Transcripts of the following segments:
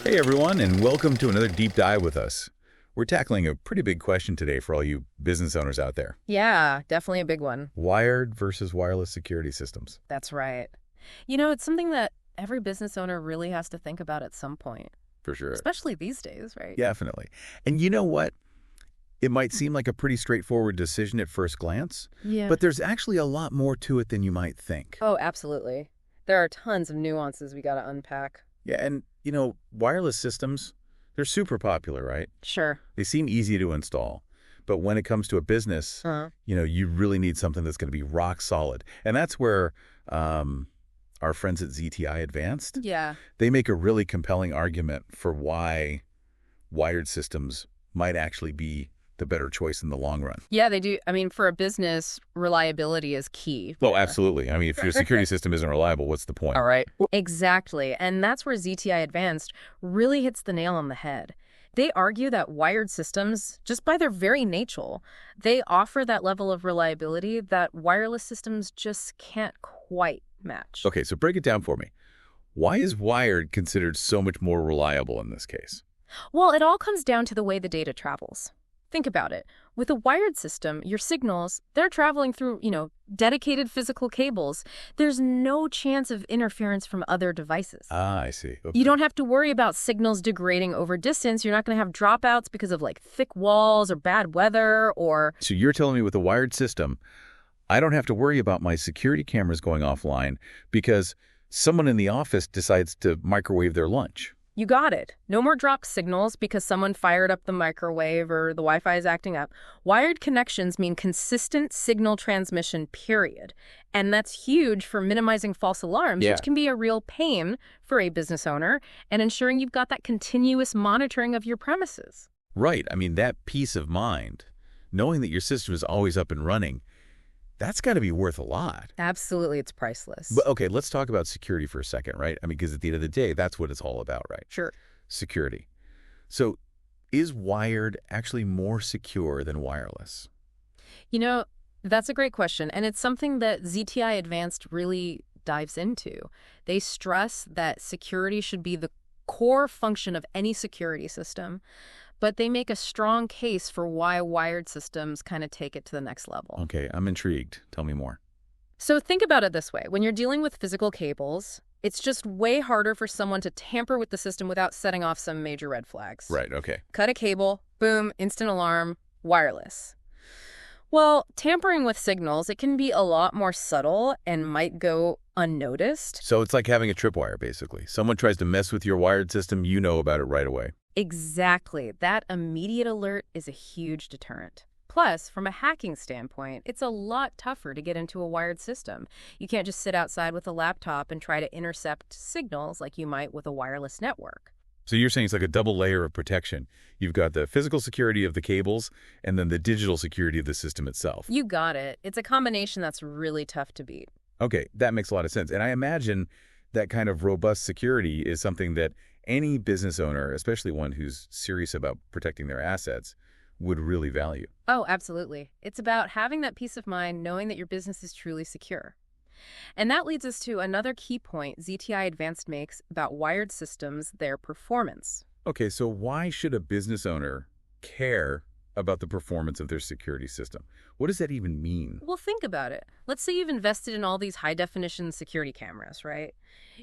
Hey everyone, and welcome to another deep dive with us. We're tackling a pretty big question today for all you business owners out there. Yeah, definitely a big one. Wired versus wireless security systems. That's right. It's something that every business owner really has to think about at some point, For sure. especially these days, right? Definitely. And you know what? It might seem like a pretty straightforward decision at first glance, Yeah. but there's actually a lot more to it than you might think. Oh, absolutely. There are tons of nuances we got to unpack. Yeah, and wireless systems, they're super popular, right? Sure. They seem easy to install. But when it comes to a business, Uh-huh. you really need something that's going to be rock solid. And that's where our friends at ZTI Advanced, Yeah. they make a really compelling argument for why wired systems might actually be the better choice in the long run. Yeah, they do. I mean, for a business, reliability is key. Well, absolutely. I mean, if your security system isn't reliable, what's the point? All right. Exactly. And that's where ZTI Advanced really hits the nail on the head. They argue that wired systems, just by their very nature, they offer that level of reliability that wireless systems just can't quite match. Okay, so break it down for me. Why is wired considered so much more reliable in this case? Well, it all comes down to the way the data travels. Think about it. With a wired system, your signals, they're traveling through, dedicated physical cables. There's no chance of interference from other devices. Ah, I see. Okay. You don't have to worry about signals degrading over distance. You're not going to have dropouts because of thick walls or bad weather or... So you're telling me with a wired system, I don't have to worry about my security cameras going offline because someone in the office decides to microwave their lunch. You got it. No more dropped signals because someone fired up the microwave or the Wi-Fi is acting up. Wired connections mean consistent signal transmission, period. And that's huge for minimizing false alarms, which can be a real pain for a business owner, and ensuring you've got that continuous monitoring of your premises. Right. I mean, that peace of mind, knowing that your system is always up and running, that's got to be worth a lot. Absolutely, it's priceless. But okay, let's talk about security for a second, right? I mean, because at the end of the day, that's what it's all about, right? Sure. Security. So is wired actually more secure than wireless? That's a great question, and it's something that ZTI Advanced really dives into. They stress that security should be the core function of any security system, but they make a strong case for why wired systems kind of take it to the next level. Okay, I'm intrigued. Tell me more. So think about it this way. When you're dealing with physical cables, it's just way harder for someone to tamper with the system without setting off some major red flags. Right, okay. Cut a cable, boom, instant alarm, wireless. Well, tampering with signals, it can be a lot more subtle and might go unnoticed. So it's like having a tripwire, basically. Someone tries to mess with your wired system, you know about it right away. Exactly. That immediate alert is a huge deterrent. Plus, from a hacking standpoint, it's a lot tougher to get into a wired system. You can't just sit outside with a laptop and try to intercept signals like you might with a wireless network. So you're saying it's like a double layer of protection. You've got the physical security of the cables and then the digital security of the system itself. You got it. It's a combination that's really tough to beat. Okay, that makes a lot of sense. And I imagine that kind of robust security is something that any business owner, especially one who's serious about protecting their assets, would really value. Oh, absolutely. It's about having that peace of mind, knowing that your business is truly secure. And that leads us to another key point ZTI Advanced makes about wired systems, their performance. Okay, so why should a business owner care about the performance of their security system? What does that even mean? Well, think about it. Let's say you've invested in all these high-definition security cameras, right?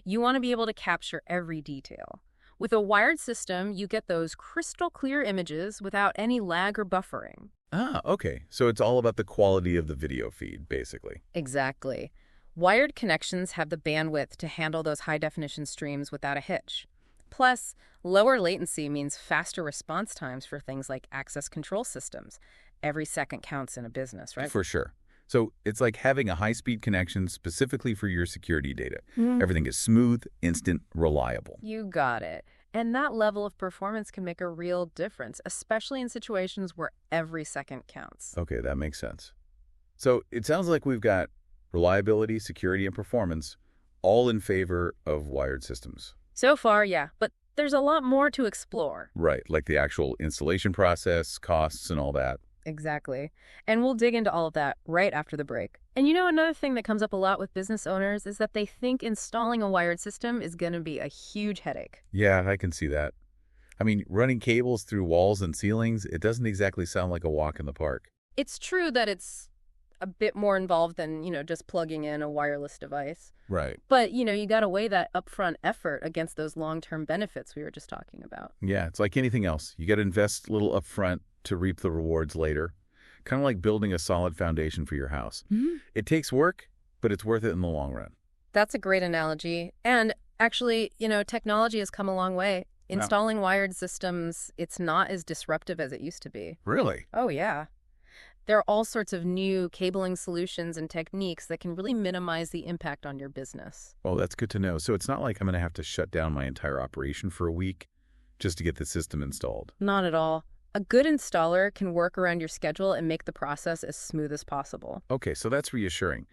You want to be able to capture every detail. With a wired system, you get those crystal clear images without any lag or buffering. Ah, okay. So it's all about the quality of the video feed, basically. Exactly. Wired connections have the bandwidth to handle those high-definition streams without a hitch. Plus, lower latency means faster response times for things like access control systems. Every second counts in a business, right? For sure. So it's like having a high-speed connection specifically for your security data. Everything is smooth, instant, reliable. You got it. And that level of performance can make a real difference, especially in situations where every second counts. Okay, that makes sense. So it sounds like we've got reliability, security, and performance all in favor of wired systems. So far, yeah, but there's a lot more to explore. Right, like the actual installation process, costs, and all that. Exactly. And we'll dig into all of that right after the break. And another thing that comes up a lot with business owners is that they think installing a wired system is going to be a huge headache. Yeah, I can see that. I mean, running cables through walls and ceilings, it doesn't exactly sound like a walk in the park. It's true that it's a bit more involved than, just plugging in a wireless device. Right. But, you got to weigh that upfront effort against those long-term benefits we were just talking about. Yeah, it's like anything else. You got to invest a little upfront to reap the rewards later. Kind of like building a solid foundation for your house. Mm-hmm. It takes work, but it's worth it in the long run. That's a great analogy. And actually, technology has come a long way. Installing wired systems, it's not as disruptive as it used to be. Really? Oh, yeah. There are all sorts of new cabling solutions and techniques that can really minimize the impact on your business. Well, that's good to know. So it's not like I'm going to have to shut down my entire operation for a week just to get the system installed. Not at all. A good installer can work around your schedule and make the process as smooth as possible. Okay, so that's reassuring.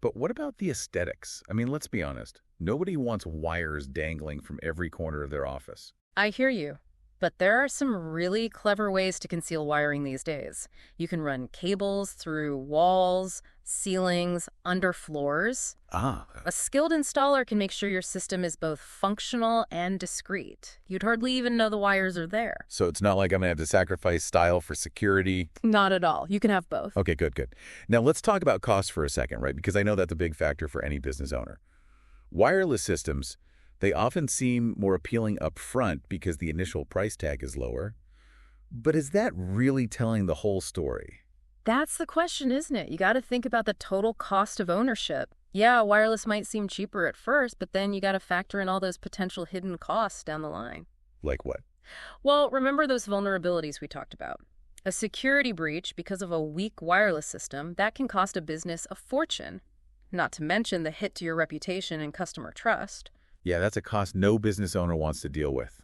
But what about the aesthetics? I mean, let's be honest. Nobody wants wires dangling from every corner of their office. I hear you. But there are some really clever ways to conceal wiring these days. You can run cables through walls, ceilings, under floors. Ah. A skilled installer can make sure your system is both functional and discreet. You'd hardly even know the wires are there. So it's not like I'm going to have to sacrifice style for security? Not at all. You can have both. Okay, good. Now let's talk about cost for a second, right? Because I know that's a big factor for any business owner. Wireless systems, they often seem more appealing up front because the initial price tag is lower. But is that really telling the whole story? That's the question, isn't it? You got to think about the total cost of ownership. Yeah, wireless might seem cheaper at first, but then you got to factor in all those potential hidden costs down the line. Like what? Well, remember those vulnerabilities we talked about? A security breach because of a weak wireless system, that can cost a business a fortune. Not to mention the hit to your reputation and customer trust. Yeah, that's a cost no business owner wants to deal with.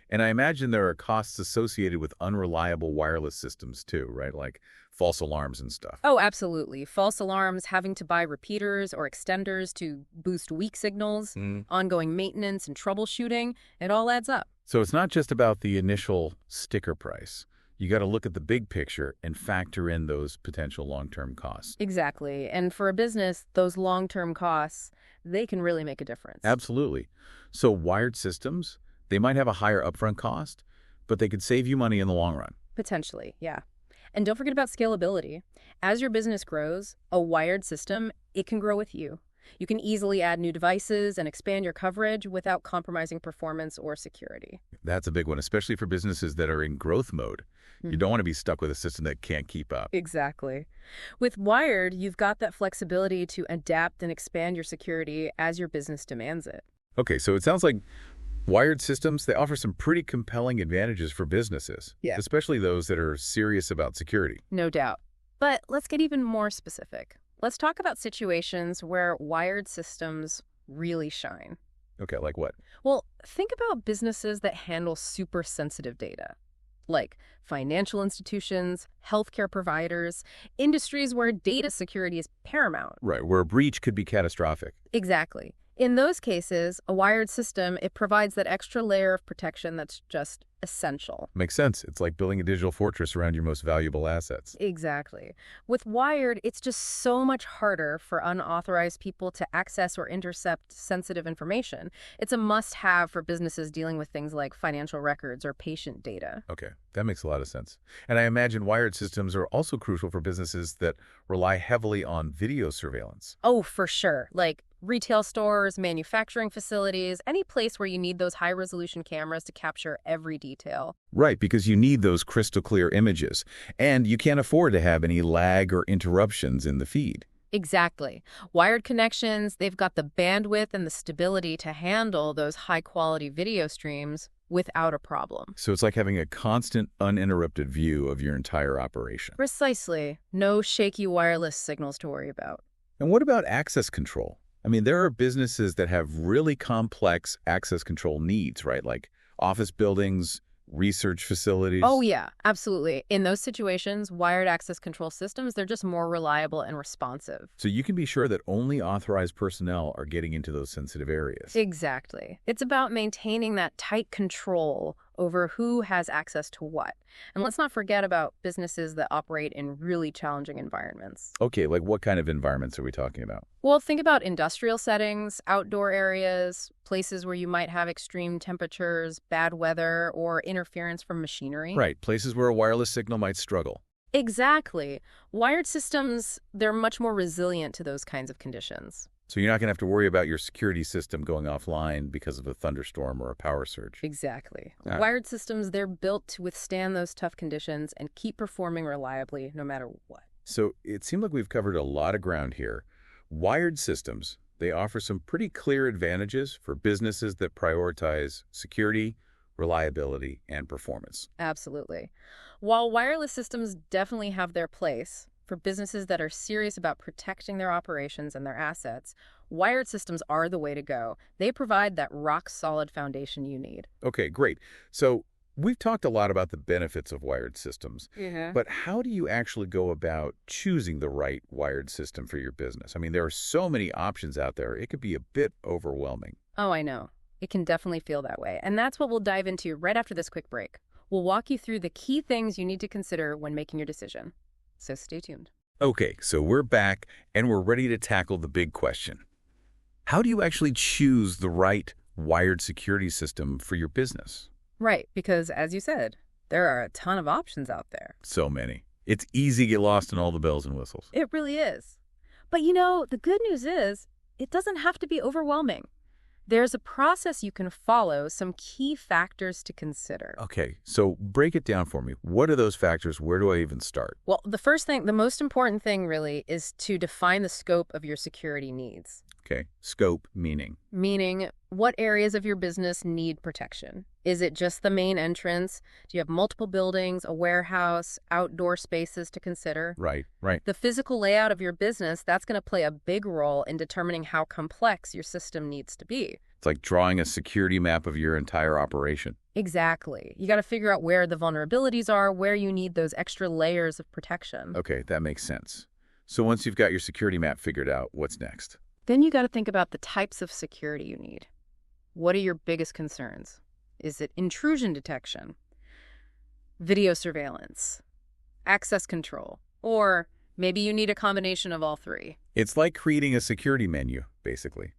And I imagine there are costs associated with unreliable wireless systems too, right? Like false alarms and stuff. Oh, absolutely. False alarms, having to buy repeaters or extenders to boost weak signals, ongoing maintenance and troubleshooting, it all adds up. So it's not just about the initial sticker price. You got to look at the big picture and factor in those potential long-term costs. Exactly. And for a business, those long-term costs, they can really make a difference. Absolutely. So wired systems, they might have a higher upfront cost, but they could save you money in the long run. Potentially, yeah. And don't forget about scalability. As your business grows, a wired system, it can grow with you. You can easily add new devices and expand your coverage without compromising performance or security. That's a big one, especially for businesses that are in growth mode. You don't want to be stuck with a system that can't keep up. Exactly. With wired, you've got that flexibility to adapt and expand your security as your business demands it. Okay, so it sounds like wired systems, they offer some pretty compelling advantages for businesses, especially those that are serious about security. No doubt. But let's get even more specific. Let's talk about situations where wired systems really shine. Okay, like what? Well, think about businesses that handle super sensitive data, like financial institutions, healthcare providers, industries where data security is paramount. Right, where a breach could be catastrophic. Exactly. In those cases, a wired system, it provides that extra layer of protection that's just essential. Makes sense. It's like building a digital fortress around your most valuable assets. Exactly. With wired, it's just so much harder for unauthorized people to access or intercept sensitive information. It's a must-have for businesses dealing with things like financial records or patient data. Okay, that makes a lot of sense. And I imagine wired systems are also crucial for businesses that rely heavily on video surveillance. Oh, for sure. Like retail stores, manufacturing facilities, any place where you need those high-resolution cameras to capture every detail. Right, because you need those crystal clear images, and you can't afford to have any lag or interruptions in the feed. Exactly. Wired connections, they've got the bandwidth and the stability to handle those high-quality video streams without a problem. So it's like having a constant, uninterrupted view of your entire operation. Precisely. No shaky wireless signals to worry about. And what about access control? I mean, there are businesses that have really complex access control needs, right? Like office buildings, research facilities. Oh, yeah, absolutely. In those situations, wired access control systems, they're just more reliable and responsive. So you can be sure that only authorized personnel are getting into those sensitive areas. Exactly. It's about maintaining that tight control over who has access to what. And let's not forget about businesses that operate in really challenging environments. Okay, like what kind of environments are we talking about? Well, think about industrial settings, outdoor areas, places where you might have extreme temperatures, bad weather, or interference from machinery. Right, places where a wireless signal might struggle. Exactly. Wired systems, they're much more resilient to those kinds of conditions. So you're not going to have to worry about your security system going offline because of a thunderstorm or a power surge. Exactly. Ah. Wired systems, they're built to withstand those tough conditions and keep performing reliably no matter what. So it seemed like we've covered a lot of ground here. Wired systems, they offer some pretty clear advantages for businesses that prioritize security, reliability, and performance. Absolutely. While wireless systems definitely have their place, for businesses that are serious about protecting their operations and their assets, wired systems are the way to go. They provide that rock-solid foundation you need. Okay, great. So we've talked a lot about the benefits of wired systems, Yeah. but how do you actually go about choosing the right wired system for your business? I mean, there are so many options out there. It could be a bit overwhelming. Oh, I know. It can definitely feel that way. And that's what we'll dive into right after this quick break. We'll walk you through the key things you need to consider when making your decision. So stay tuned. Okay, so we're back and we're ready to tackle the big question. How do you actually choose the right wired security system for your business? Right, because as you said, there are a ton of options out there. So many. It's easy to get lost in all the bells and whistles. It really is. But you know, the good news is, it doesn't have to be overwhelming. There's a process you can follow, some key factors to consider. Okay, so break it down for me. What are those factors? Where do I even start? Well, the first thing, the most important thing really, is to define the scope of your security needs. Okay, scope meaning. Meaning, what areas of your business need protection? Is it just the main entrance? Do you have multiple buildings, a warehouse, outdoor spaces to consider? Right. The physical layout of your business, that's going to play a big role in determining how complex your system needs to be. It's like drawing a security map of your entire operation. Exactly. You got to figure out where the vulnerabilities are, where you need those extra layers of protection. Okay, that makes sense. So once you've got your security map figured out, what's next? Then you got to think about the types of security you need. What are your biggest concerns? Is it intrusion detection, video surveillance, access control, or maybe you need a combination of all three? It's like creating a security menu, basically.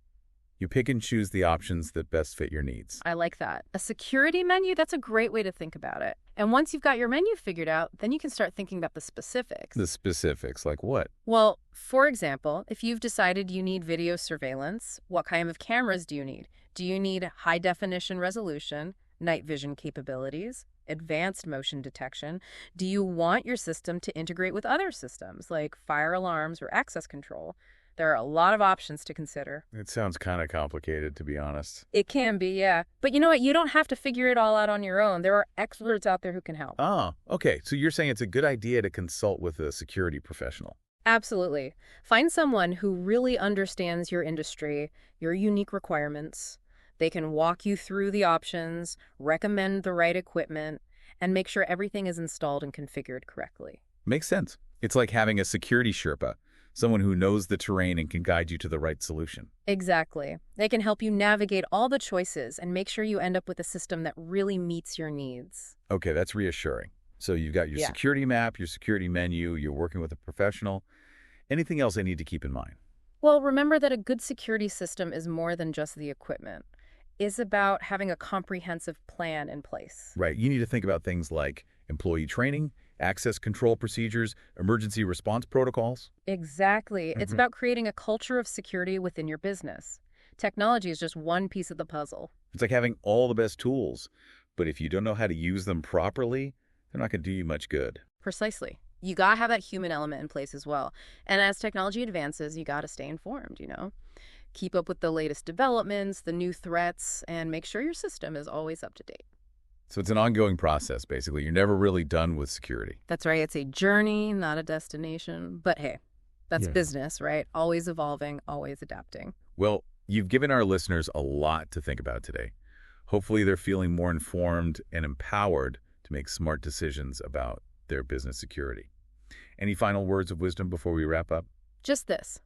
You pick and choose the options that best fit your needs. I like that. A security menu, that's a great way to think about it. And once you've got your menu figured out, then you can start thinking about the specifics. The specifics, like what? Well, for example, if you've decided you need video surveillance, what kind of cameras do you need? Do you need high-definition resolution, night vision capabilities, advanced motion detection? Do you want your system to integrate with other systems, like fire alarms or access control? There are a lot of options to consider. It sounds kind of complicated, to be honest. It can be, yeah. But you know what? You don't have to figure it all out on your own. There are experts out there who can help. Oh, okay. So you're saying it's a good idea to consult with a security professional. Absolutely. Find someone who really understands your industry, your unique requirements. They can walk you through the options, recommend the right equipment, and make sure everything is installed and configured correctly. Makes sense. It's like having a security Sherpa, someone who knows the terrain and can guide you to the right solution. Exactly. They can help you navigate all the choices and make sure you end up with a system that really meets your needs. Okay, that's reassuring. So you've got your security map, your security menu, you're working with a professional. Anything else I need to keep in mind? Well, remember that a good security system is more than just the equipment. It's about having a comprehensive plan in place. Right. You need to think about things like employee training, access control procedures, emergency response protocols. Exactly. It's about creating a culture of security within your business. Technology is just one piece of the puzzle. It's like having all the best tools, but if you don't know how to use them properly, they're not going to do you much good. Precisely. You got to have that human element in place as well. And as technology advances, you got to stay informed, Keep up with the latest developments, the new threats, and make sure your system is always up to date. So it's an ongoing process, basically. You're never really done with security. That's right. It's a journey, not a destination. But hey, that's business, right? Always evolving, always adapting. Well, you've given our listeners a lot to think about today. Hopefully they're feeling more informed and empowered to make smart decisions about their business security. Any final words of wisdom before we wrap up? Just this.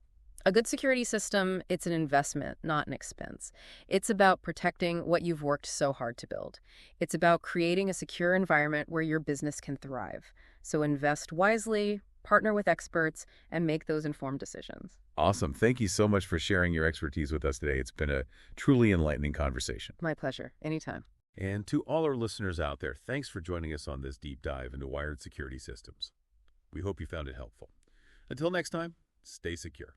A good security system, it's an investment, not an expense. It's about protecting what you've worked so hard to build. It's about creating a secure environment where your business can thrive. So invest wisely, partner with experts, and make those informed decisions. Awesome. Thank you so much for sharing your expertise with us today. It's been a truly enlightening conversation. My pleasure. Anytime. And to all our listeners out there, thanks for joining us on this deep dive into wired security systems. We hope you found it helpful. Until next time, stay secure.